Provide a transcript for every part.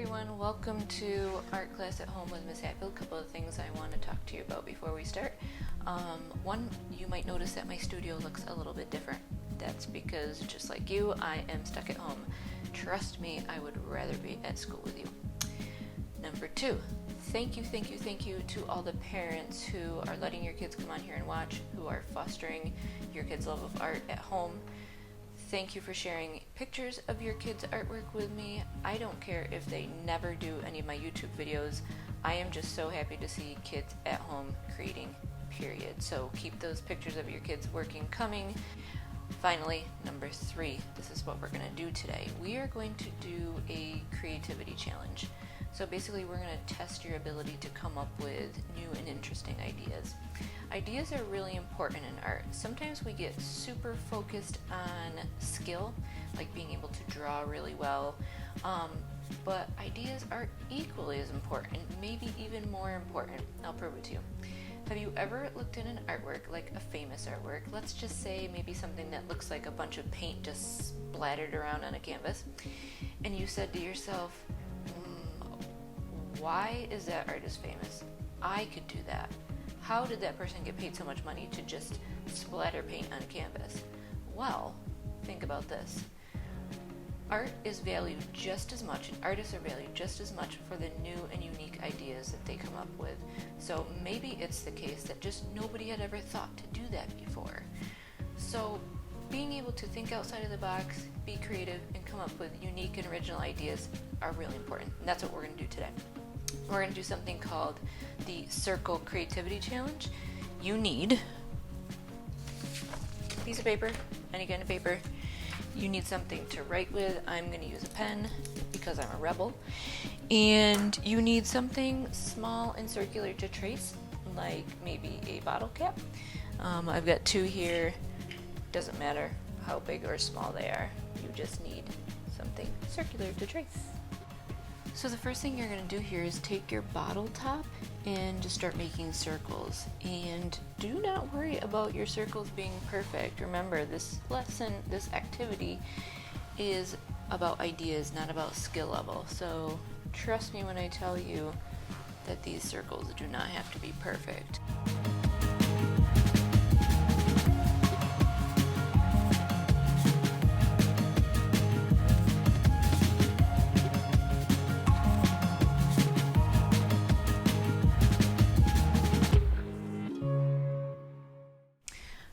everyone, welcome to Art Class at Home with Miss Hatfield. A couple of things I want to talk to you about before we start. One, you might notice that my studio looks a little bit different. That's because, just like you, I am stuck at home. Trust me, I would rather be at school with you. Number two, thank you to all the parents who are letting your kids come on here and watch, who are fostering your kids' love of art at home. Thank you for sharing pictures of your kids' artwork with me. I don't care if they never do any of my YouTube videos. I am just so happy to see kids at home creating, period. So keep those pictures of your kids' working coming. Finally, number three, this is what we're going to do today. We are going to do a creativity challenge. So basically, we're going to test your ability to come up with new and interesting ideas. Ideas are really important in art. Sometimes we get super focused on skill, like being able to draw really well, but ideas are equally as important, maybe even more important. I'll prove it to you. Have you ever looked at an artwork, like a famous artwork, let's just say maybe something that looks like a bunch of paint just splattered around on a canvas, and you said to yourself, why is that artist famous? I could do that. How did that person get paid so much money to just splatter paint on canvas? Well, think about this. Art is valued just as much, and artists are valued just as much for the new and unique ideas that they come up with. So maybe it's the case that just nobody had ever thought to do that before. So being able to think outside of the box, be creative, and come up with unique and original ideas are really important. And that's what we're going to do today. We're going to do something called the Circle Creativity Challenge. You need a piece of paper, any kind of paper. You need something to write with. I'm going to use a pen because I'm a rebel. And you need something small and circular to trace, like maybe a bottle cap. I've got two here. Doesn't matter how big or small they are. You just need something circular to trace. So the first thing you're going to do here is take your bottle top and just start making circles. And do not worry about your circles being perfect. Remember, this lesson, this activity is about ideas, not about skill level. So trust me when I tell you that these circles do not have to be perfect.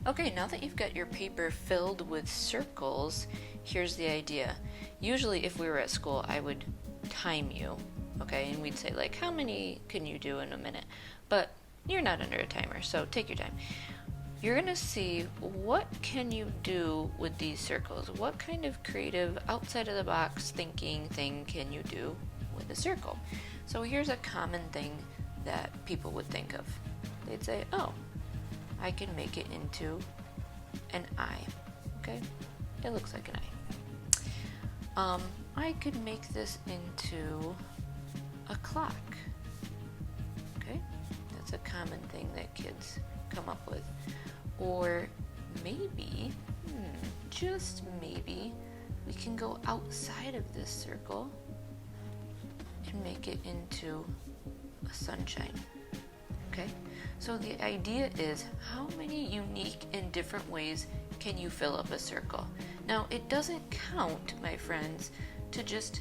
Okay, now that you've got your paper filled with circles, here's the idea. Usually if we were at school, I would time you, okay? And we'd say like, how many can you do in a minute? But you're not under a timer, so take your time. You're gonna see what can you do with these circles? What kind of creative, outside of the box thinking thing can you do with a circle? So here's a common thing that people would think of. They'd say, oh, I can make it into an eye, okay? It looks like an eye. I could make this into a clock, okay? That's a common thing that kids come up with. Or maybe, just maybe, we can go outside of this circle and make it into a sunshine. Okay, so the idea is how many unique and different ways can you fill up a circle? Now, it doesn't count, my friends, to just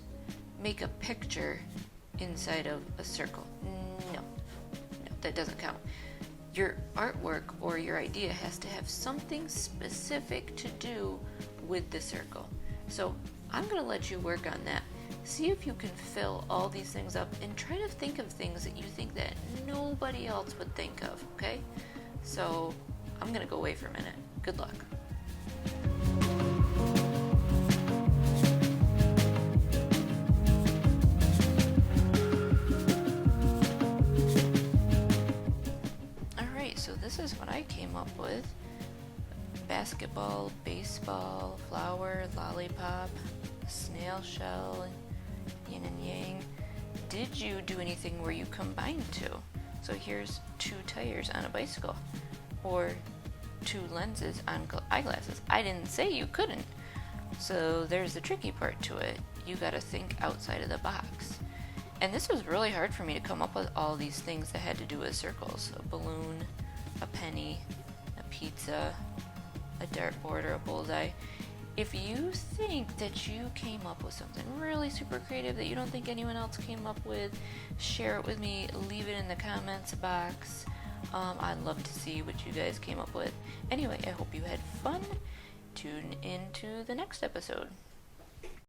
make a picture inside of a circle. No, that doesn't count. Your artwork or your idea has to have something specific to do with the circle. So I'm going to let you work on that. See if you can fill all these things up and try to think of things that you think that nobody else would think of, okay? So I'm gonna go away for a minute. Good luck. Alright, so this is what I came up with. Basketball, baseball, flower, lollipop, snail shell, yin and yang. Did you do anything where you combined two? So here's two tires on a bicycle, or two lenses on eyeglasses. I didn't say you couldn't. So there's the tricky part to it. You gotta think outside of the box. And this was really hard for me to come up with all these things that had to do with circles. A balloon, a penny, a pizza, a dartboard, or a bullseye. If you think that you came up with something really super creative that you don't think anyone else came up with, share it with me. Leave it in the comments box. I'd love to see what you guys came up with. Anyway, I hope you had fun. Tune into the next episode.